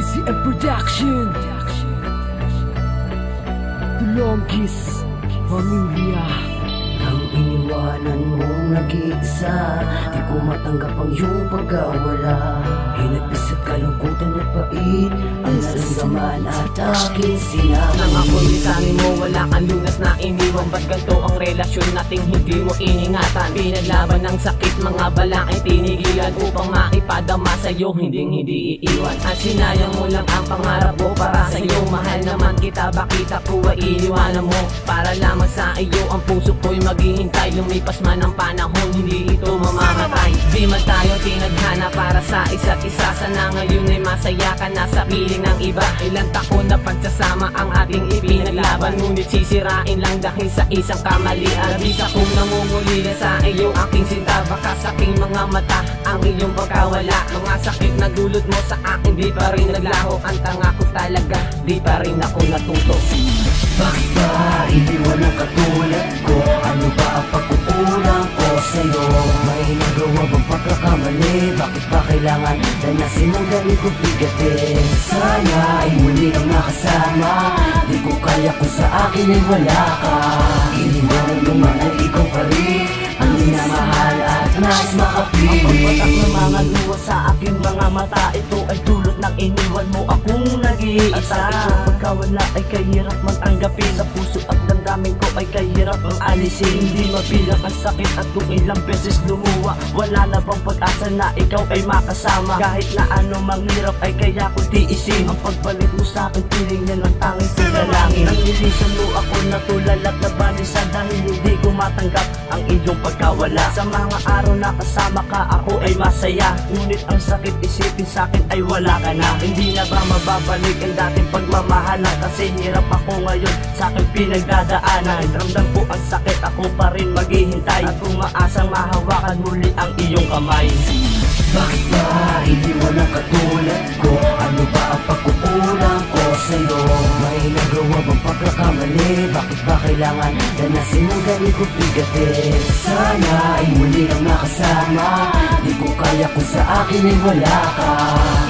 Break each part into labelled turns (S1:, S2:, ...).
S1: CM Production, The Longest Pamilya.
S2: Nang iniwanan mong nag-iisa, di ko matanggap ang iyong pagkawala. Hinagpis at kalungkutan at pait ang naramdaman at aking sinama.
S3: Nang ako'y lisanin mo, wala kang lunas na iniwan. Ba't ganito ang relasyon nating hindi mo iningatan? Pinaglaban ng sakit, mga balakang tinigilan upang maipadama sa'yo, hindi iiwan. At sinayang mo lang ang pangarap mo para sa'yo. Mahal naman kita, bakit ako ay iniwanan mo? Para lamang sa iyo ang puso ko'y maghihintay. Lumipas man ang panahon, hindi ito mamamatay. Di man tayo tinadhana para sa isa't isa. Sana ngayon ay masaya ka na sa piling ng iba. Ilang taon na pagsasama ang ating ipinaglaban, ngunit sisirain lang dahil sa isang kamalian. Labis akong nangungulila sa iyo, aking sinta. Baka sa aking mga mata ang iyong pagkawala. Mga sakit na dulot mo sa akin, di pa rin naglaho. Ang tanga ko talaga, di pa rin ako natuto.
S2: Bakit ba iniwan ang katulad ko? Ano ba ang pagkukulang ko sa'yo? May nagawa bang pagkakamali? Bakit ba kailangan danasin ang ganito bigatin? Sana ay muli kang nakasama. Di ko kaya kung sa akin ay wala ka. Iniwanan mo man ay ikaw pa rin ang minamahal at nais makapili.
S3: Ang pagpatak ng mga luha sa aking mga mata, ito ay dulot ng iniwan mo akong nag-iisa. At ang iyong pagkawala ay kahirap man tanggapin. Sa puso at damdamin ko ay kahirap ang alisin. Hindi mabilang ang sakit at kung ilang beses lumuha, wala na bang pag-asa na ikaw ay makasama? Kahit na ano manghirap ay kaya ko tiisin. Ang pagbalik mo sa akin, piling niya ng tanging paglalangin. Nang nilisan mo ako natulal at nabalisa dahil hindi ko matanggap ang iyong pagkawala. Sa mga araw na kasama ka, ako ay masaya. Ngunit ang sakit isipin sa akin ay wala ka na. Hindi na ba mababalik ang dating pagmamahalan? Kasi hirap ako ngayon sa aking pinagdadaanan. Ramdam ko ang sakit, ako pa rin maghihintay. At kung maasang mahawakan muli ang iyong kamay.
S2: Bakit ba iniwan ang katulad ko? Ano ba ang pagkukulang ko sa'yo? May nagawa bang pagkakamali? Bakit ba kailangan danasin ang ganito bigatin? Sana ay muli kang nakasama. Di ko kaya kung sa akin ay wala ka.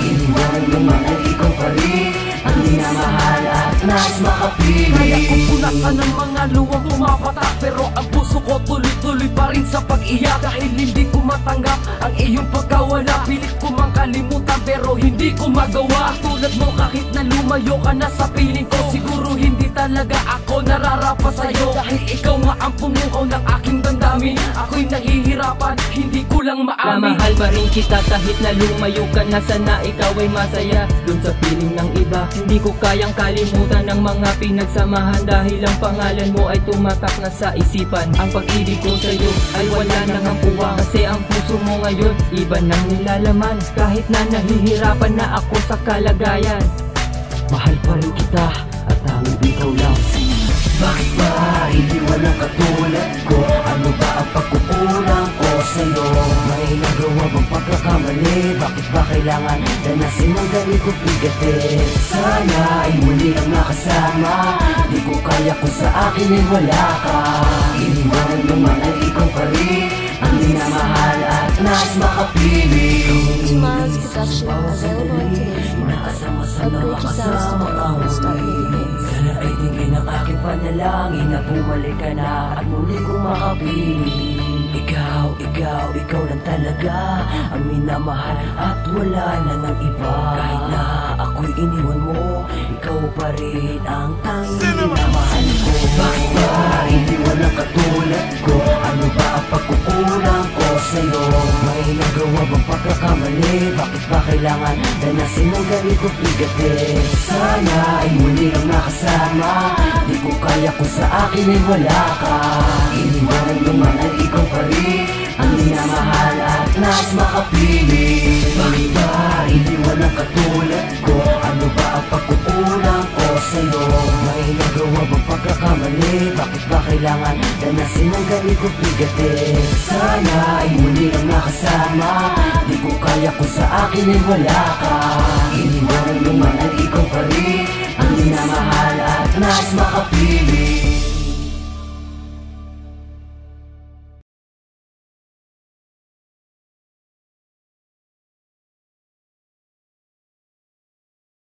S2: Iniwanan mo man ay ikaw pa rin ang minamahal at nais makapili.
S1: Kaya kong punasan ng mga luwang pumapatak, pero ang puso ko tuloy-tuloy pa rin sa pag-iyak. Dahil hindi ko matanggap ang iyong pagkawala. Pilit ko mang kalimutan pero hindi ko magawa. Tulad mo kahit na lumayo ka na sa piling ko, siguro hindi talaga ako nararapat sa'yo. Dahil ikaw nga ang pumukaw ng aking damdamin. Ako'y nahihirapan, hindi ko lang maamin.
S3: Mahal pa rin kita kahit na lumayo ka na. Sana ikaw ay masaya dun sa piling ng iba. Hindi ko kayang kalimutan ang mga pinagsamahan, dahil ang pangalan mo ay tumatak na sa isipan. Ang pag-ibig ko sa'yo ay wala nang ang puwang, kasi ang puso mo ngayon iba nang nilalaman. Kahit na nahihirapan na ako sa kalagayan,
S1: Mahal pa rin kita at tanging ikaw lang.
S2: Bakit ba iniwan ang katulad ko? Ano ba ang pagkukulang ko sa'yo? May nagawa bang pagkakamali? Bakit ba kailangan danasin ang ganito bigatin? Sana ay muli kang nakasama. Di ko kaya kung sa akin ay wala ka. Iniwanan mo man ay ikaw pa rin ang minamahal at nais makapili.
S4: Smiles Production, available on today's market. Upgrade yourselves to the and start making hits.
S2: Sana ay tingin ang aking panalangin na bumalik ka na at muli kong makapili. Ikaw lang talaga ang minamahal at wala na ng iba. Kahit na ako'y iniwan mo, ikaw pa rin ang tanging minamahal ko. Bakit ba iniwan ang katulad ko? Ano ba ang pagkukulang ko sa'yo? May nagawa bang pagkakamali? Bakit ba kailangan danasin ang ganito bigatin? Sana ay muli kang nakasama. Di ko kaya kung sa akin ay wala ka. Iniwanan mo man ay ikaw pa rin ang minamahal at nais makapili. Bakit ba iniwan ang katulad ko? Ano ba ang pagkukulang ko sa'yo? May nagawa bang pagkakamali? Bakit ba kailangan danasin ang ganito bigatin? Sana ay muli kang nakasama. Di ko kaya kung sa akin ay wala ka. Iniwanan mo man ay ikaw pa rin ang minamahal at nais makapili.